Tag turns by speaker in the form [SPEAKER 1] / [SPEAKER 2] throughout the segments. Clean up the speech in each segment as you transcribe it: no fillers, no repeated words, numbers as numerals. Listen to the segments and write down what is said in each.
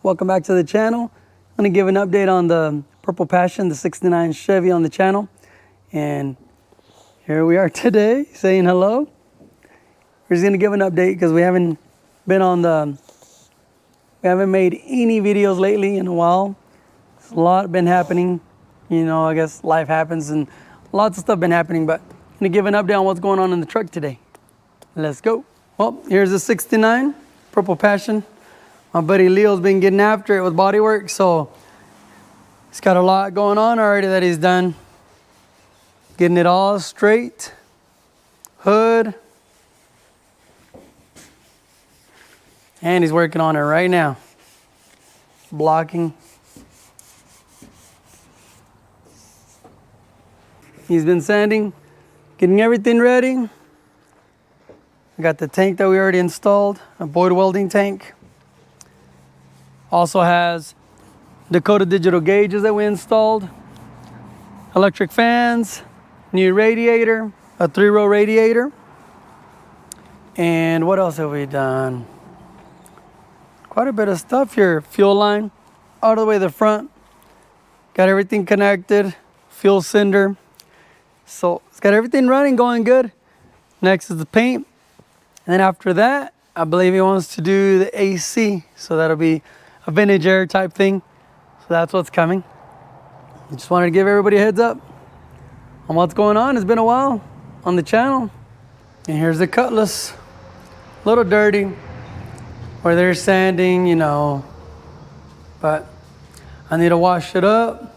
[SPEAKER 1] Welcome back to the channel. I'm going to give an update on the Purple Passion, the 69 Chevy on the channel. And here we are today saying hello. We're just going to give an update because we haven't made any videos lately in a while. There's a lot been happening. You know, I guess life happens and lots of stuff been happening, but I'm going to give an update on what's going on in the truck today. Let's go. Well, here's the 69 Purple Passion. My buddy Leo's been getting after it with Bodywork, so he's got a lot going on already that he's done. Getting it all straight. Hood. And he's working on it right now. Blocking. He's been sanding, getting everything ready. I got the tank that we already installed, a void welding tank. Also has Dakota digital gauges that we installed, electric fans, new radiator, a 3-row radiator. And what else have we done? Quite a bit of stuff here. Fuel line all the way to the front. Got everything connected, fuel sender. So it's got everything running, going good. Next is the paint. And then after that, I believe he wants to do the AC. So that'll be a vintage air type thing. So that's what's coming. I just wanted to give everybody a heads up on what's going on. It's been a while on the channel. And here's the Cutlass. A little dirty where they're sanding, you know. But I need to wash it up,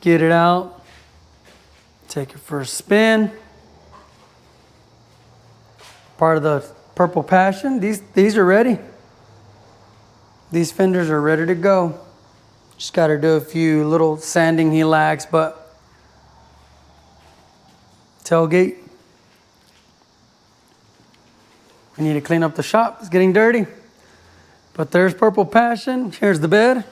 [SPEAKER 1] get it out, take it for a spin. Part of the Purple Passion. These are ready. These fenders are ready to go. Just got to do a few little sanding he lacks, but tailgate. I need to clean up the shop. It's getting dirty. But there's Purple Passion. Here's the bed.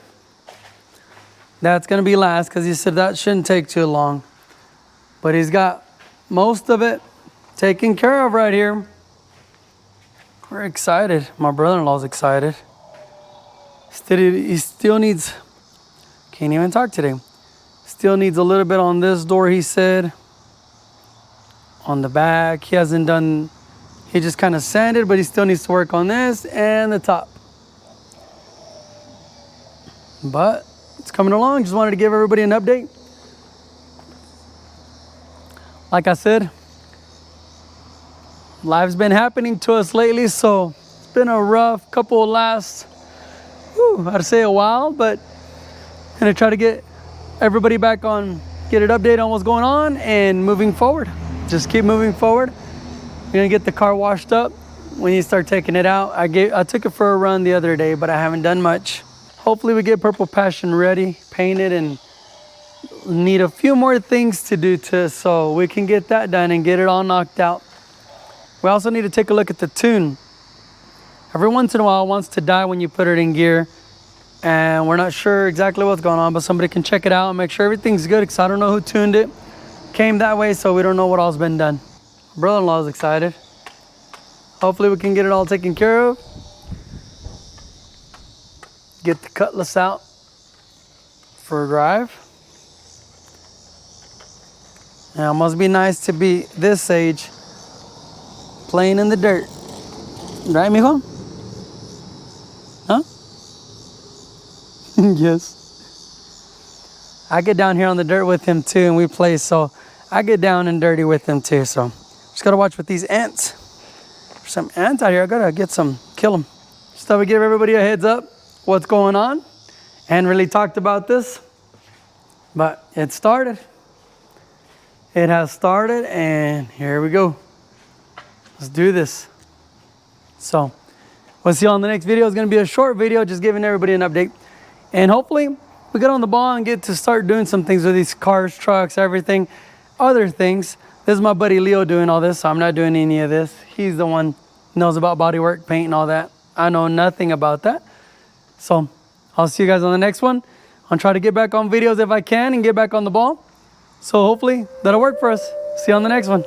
[SPEAKER 1] That's going to be last because he said that shouldn't take too long. But he's got most of it taken care of right here. We're excited. My brother-in-law's excited. He still needs, can't even talk today. Still needs a little bit on this door, he said. On the back, he hasn't done, he just kind of sanded, but he still needs to work on this and the top. But it's coming along. Just wanted to give everybody an update. Like I said, life's been happening to us lately, so it's been a rough couple of last, I'd say a while, but I'm gonna try to get everybody back on, get an update on what's going on and moving forward. Just keep moving forward. We're gonna get the car washed up. When you start taking it out, I took it for a run the other day, but I haven't done much. Hopefully we get Purple Passion ready, painted, and need a few more things to do so we can get that done and get it all knocked out. We also need to take a look at the tune. Every once in a while it wants to die when you put it in gear, and we're not sure exactly what's going on, but somebody can check it out and make sure everything's good, because I don't know who tuned it. Came that way, so we don't know what all's been done. Brother-in-law is excited. Hopefully we can get it all taken care of. Get the Cutlass out for a drive. Now it must be nice to be this age playing in the dirt. Right, mijo? Huh? Yes. I get down here on the dirt with him too, and we play, so I get down and dirty with him too. So just gotta watch with these ants. There's some ants out here. I gotta get some, kill them. Just thought we'd give everybody a heads up what's going on. And really talked about this, but it started. It has started, and here we go. Let's do this. So we'll see you on the next video. It's going to be a short video, just giving everybody an update. And hopefully we get on the ball and get to start doing some things with these cars, trucks, everything, other things. This is my buddy Leo doing all this, so I'm not doing any of this. He's the one who knows about bodywork, paint, and all that. I know nothing about that. So I'll see you guys on the next one. I'll try to get back on videos if I can and get back on the ball. So hopefully that'll work for us. See you on the next one.